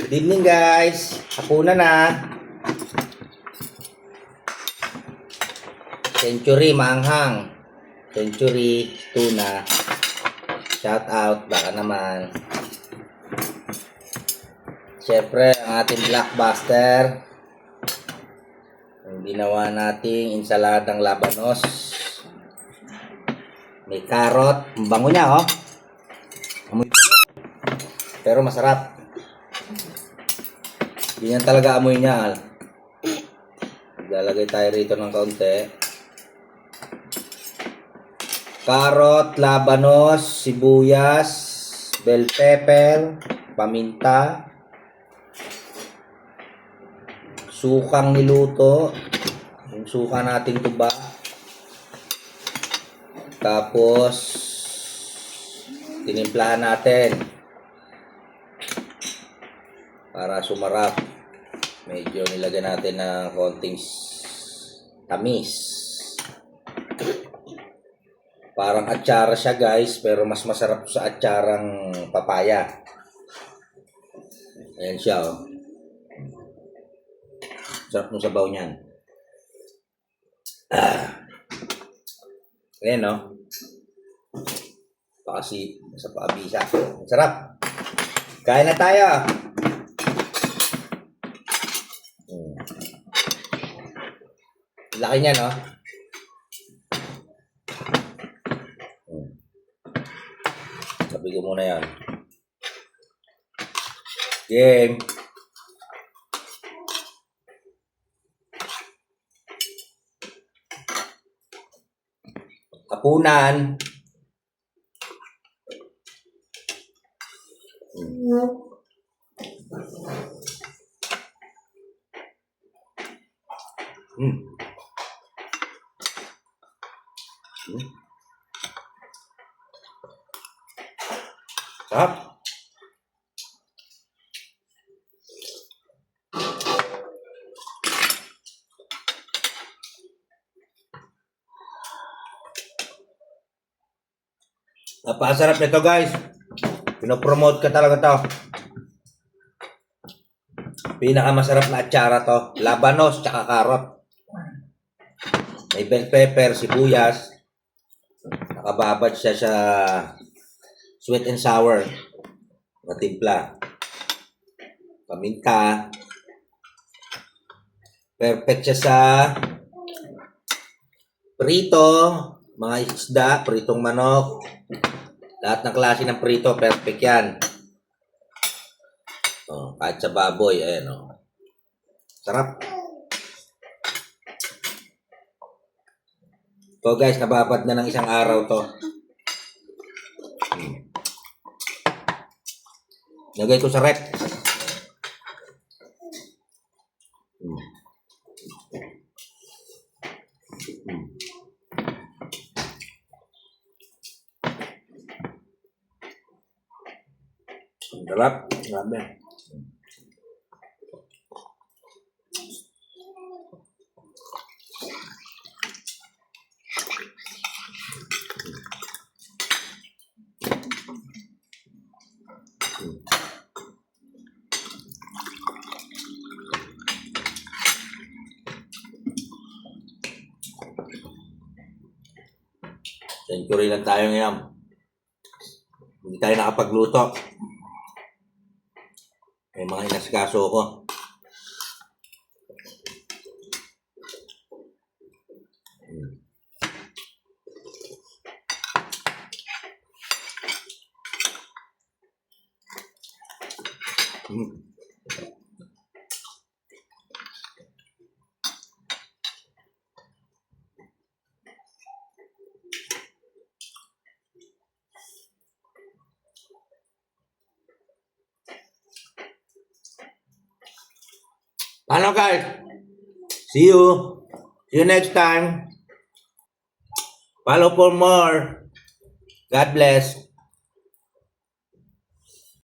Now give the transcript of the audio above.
Good evening guys. Hapunan na. Century maanghang. Century tuna. Shout out baka naman. Siyempre ang ating blockbuster. Ang ginawa nating insaladang labanos. May carrot. Ang bango niya oh. Pero masarap. Ganyan talaga amoy niya. Lalagay tayo rito ng kaunti. Carrot, labanos, sibuyas, bell pepper, paminta, sukang niluto, yung suka nating tuba. Tapos tinimplahan natin para sumarap. Medyo nilagyan natin ng konting tamis. Parang atsara siya guys, pero mas masarap sa atsarang papaya. Ayan siya oh. Sarap ng sabaw niyan. Ayan oh. Pakasi sa paabisa. Sarap. Kain na tayo. Laki niya, no? Sabi ko muna yan. Game. Hapunan. Sarap. Napakasarap nito guys. Pinopromote ka talaga to. Pinakamasarap na atsara to. Labanos tsaka carrot. May bell pepper, sibuyas. Nakababad siya sa sweet and sour na timpla. Paminta. Perfect siya sa prito, mga isda, pritong manok. Lahat ng klase ng prito, perfect yan. Oh, kahit sa baboy, ayan oh. Sarap. So guys, nababad na ng isang araw to. Lagay ko sa rep. Ang sarap. Grabe. Century lang tayo ngayon. Hindi tayo nakapagluto. May mga inasikaso ko. Ano guys? See you. See you next time. Follow for more. God bless.